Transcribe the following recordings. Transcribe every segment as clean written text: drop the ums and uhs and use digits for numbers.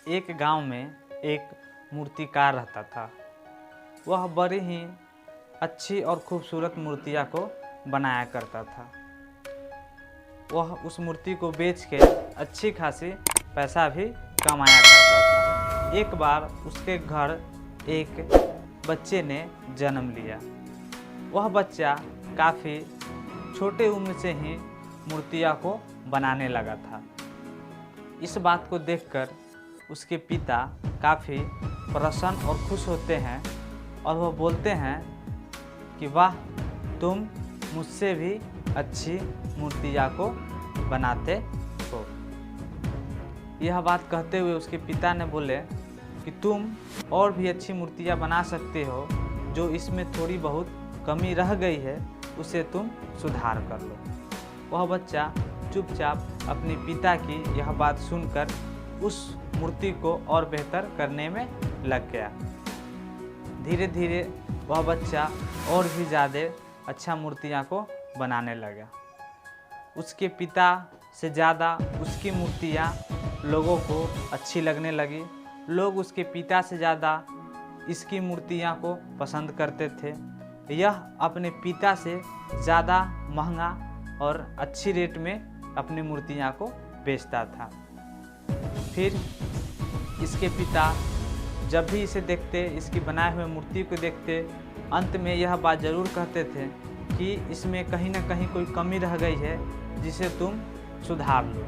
एक गांव में एक मूर्तिकार रहता था। वह बड़ी ही अच्छी और खूबसूरत मूर्तियां को बनाया करता था। वह उस मूर्ति को बेच के अच्छी खासी पैसा भी कमाया करता था। एक बार उसके घर एक बच्चे ने जन्म लिया। वह बच्चा काफ़ी छोटे उम्र से ही मूर्तियां को बनाने लगा था। इस बात को देखकर उसके पिता काफ़ी प्रसन्न और खुश होते हैं और वह बोलते हैं कि वाह, तुम मुझसे भी अच्छी मूर्तियां को बनाते हो। यह बात कहते हुए उसके पिता ने बोले कि तुम और भी अच्छी मूर्तियां बना सकते हो, जो इसमें थोड़ी बहुत कमी रह गई है उसे तुम सुधार कर लो। वह बच्चा चुपचाप अपने पिता की यह बात सुनकर उस मूर्ति को और बेहतर करने में लग गया। धीरे धीरे वह बच्चा और भी ज़्यादा अच्छा मूर्तियां को बनाने लगा। उसके पिता से ज़्यादा उसकी मूर्तियां लोगों को अच्छी लगने लगी। लोग उसके पिता से ज़्यादा इसकी मूर्तियां को पसंद करते थे। यह अपने पिता से ज़्यादा महंगा और अच्छी रेट में अपनी मूर्तियां को बेचता था। फिर इसके पिता जब भी इसे देखते, इसकी बनाए हुए मूर्ति को देखते, अंत में यह बात ज़रूर कहते थे कि इसमें कहीं ना कहीं कोई कमी रह गई है जिसे तुम सुधार लो।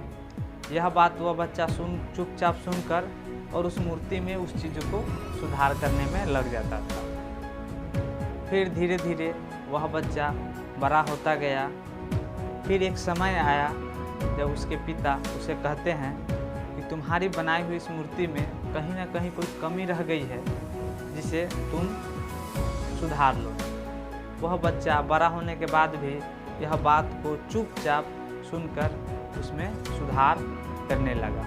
यह बात वह बच्चा चुपचाप सुनकर और उस मूर्ति में उस चीज़ को सुधार करने में लग जाता था। फिर धीरे धीरे वह बच्चा बड़ा होता गया। फिर एक समय आया जब उसके पिता उसे कहते हैं कि तुम्हारी बनाई हुई इस मूर्ति में कहीं ना कहीं कोई कमी रह गई है जिसे तुम सुधार लो। वह बच्चा बड़ा होने के बाद भी यह बात को चुपचाप सुनकर उसमें सुधार करने लगा।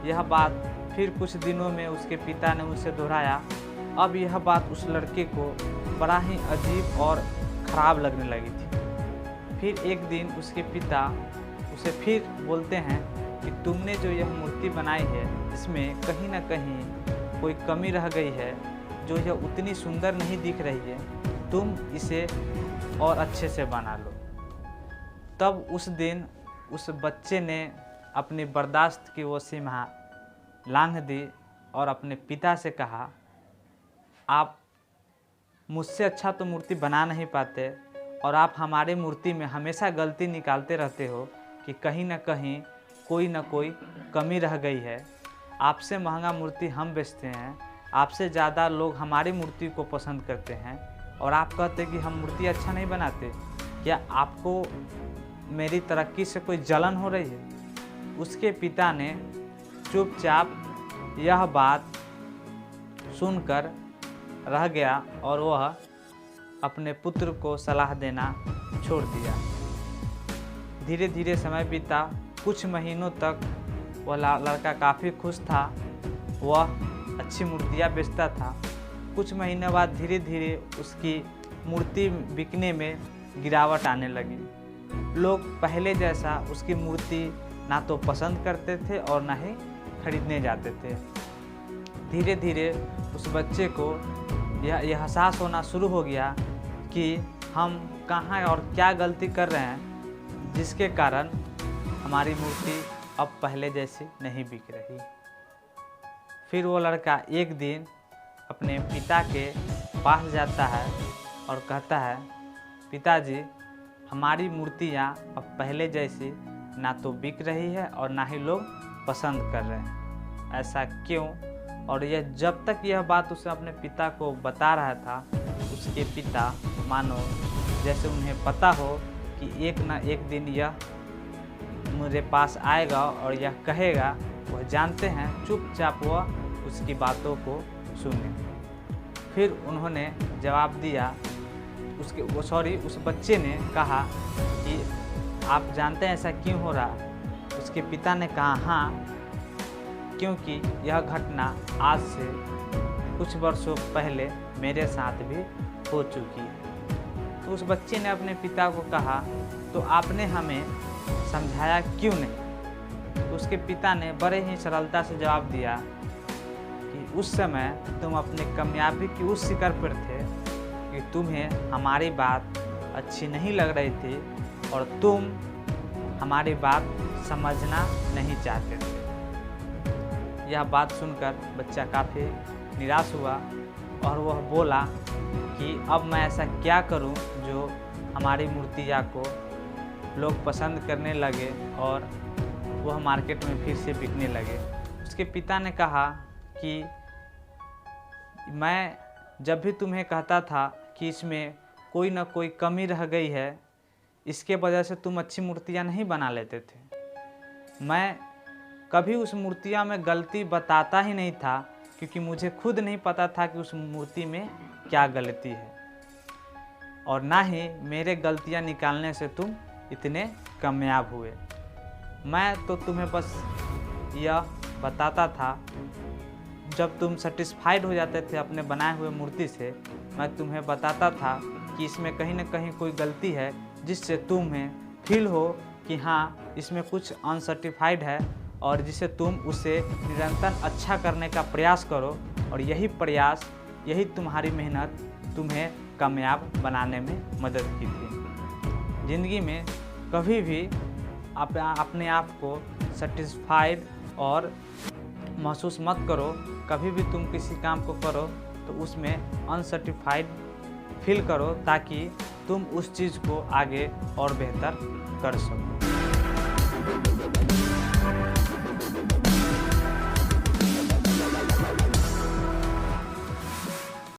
यह बात फिर कुछ दिनों में उसके पिता ने उससे दोहराया। अब यह बात उस लड़के को बड़ा ही अजीब और ख़राब लगने लगी थी। फिर एक दिन उसके पिता उसे फिर बोलते हैं कि तुमने जो यह मूर्ति बनाई है इसमें कहीं ना कहीं कोई कमी रह गई है, जो यह उतनी सुंदर नहीं दिख रही है, तुम इसे और अच्छे से बना लो। तब उस दिन उस बच्चे ने अपनी बर्दाश्त की वो सीमा लांघ दी और अपने पिता से कहा, आप मुझसे अच्छा तो मूर्ति बना नहीं पाते और आप हमारी मूर्ति में हमेशा गलती निकालते रहते हो कि कहीं ना कहीं कोई ना कोई कमी रह गई है। आपसे महंगा मूर्ति हम बेचते हैं, आपसे ज़्यादा लोग हमारी मूर्ति को पसंद करते हैं और आप कहते कि हम मूर्ति अच्छा नहीं बनाते। क्या आपको मेरी तरक्की से कोई जलन हो रही है? उसके पिता ने चुपचाप यह बात सुनकर रह गया और वह अपने पुत्र को सलाह देना छोड़ दिया। धीरे धीरे समय बीता। कुछ महीनों तक वह लड़का काफ़ी खुश था। वह अच्छी मूर्तियाँ बेचता था। कुछ महीने बाद धीरे धीरे उसकी मूर्ति बिकने में गिरावट आने लगी। लोग पहले जैसा उसकी मूर्ति ना तो पसंद करते थे और ना ही खरीदने जाते थे। धीरे धीरे उस बच्चे को यह एहसास होना शुरू हो गया कि हम कहाँ और क्या गलती कर रहे हैं जिसके कारण हमारी मूर्ति अब पहले जैसी नहीं बिक रही। फिर वो लड़का एक दिन अपने पिता के पास जाता है और कहता है, पिताजी, हमारी मूर्तियाँ अब पहले जैसी ना तो बिक रही है और ना ही लोग पसंद कर रहे हैं। ऐसा क्यों? और यह जब तक यह बात उसे अपने पिता को बता रहा था, उसके पिता मानो जैसे उन्हें पता हो कि एक ना एक दिन यह मेरे पास आएगा और यह कहेगा। वह जानते हैं, चुपचाप वह उसकी बातों को सुने। फिर उन्होंने जवाब दिया, उस बच्चे ने कहा कि आप जानते हैं ऐसा क्यों हो रहा? उसके पिता ने कहा, हाँ, क्योंकि यह घटना आज से कुछ वर्षों पहले मेरे साथ भी हो चुकी है। तो उस बच्चे ने अपने पिता को कहा, तो आपने हमें समझाया क्यों नहीं? तो उसके पिता ने बड़े ही सरलता से जवाब दिया कि उस समय तुम अपनी कामयाबी की उस शिखर पर थे कि तुम्हें हमारी बात अच्छी नहीं लग रही थी और तुम हमारी बात समझना नहीं चाहते थे। यह बात सुनकर बच्चा काफ़ी निराश हुआ और वह बोला कि अब मैं ऐसा क्या करूं जो हमारी मूर्तियाँ को लोग पसंद करने लगे और वह मार्केट में फिर से बिकने लगे। उसके पिता ने कहा कि मैं जब भी तुम्हें कहता था कि इसमें कोई ना कोई कमी रह गई है, इसके वजह से तुम अच्छी मूर्तियाँ नहीं बना लेते थे। मैं कभी उस मूर्तियाँ में गलती बताता ही नहीं था क्योंकि मुझे खुद नहीं पता था कि उस मूर्ति में क्या गलती है, और ना ही मेरे गलतियाँ निकालने से तुम इतने कामयाब हुए। मैं तो तुम्हें बस यह बताता था, जब तुम सेटिस्फाइड हो जाते थे अपने बनाए हुए मूर्ति से, मैं तुम्हें बताता था कि इसमें कहीं ना कहीं कोई गलती है जिससे तुम्हें फील हो कि हाँ इसमें कुछ अनसर्टिफाइड है, और जिसे तुम उसे निरंतर अच्छा करने का प्रयास करो, और यही प्रयास, यही तुम्हारी मेहनत तुम्हें कामयाब बनाने में मदद की थी। ज़िंदगी में कभी भी आप अपने आप को सेटिस्फाइड और महसूस मत करो। कभी भी तुम किसी काम को करो तो उसमें अनसर्टिफाइड फील करो, ताकि तुम उस चीज़ को आगे और बेहतर कर सको।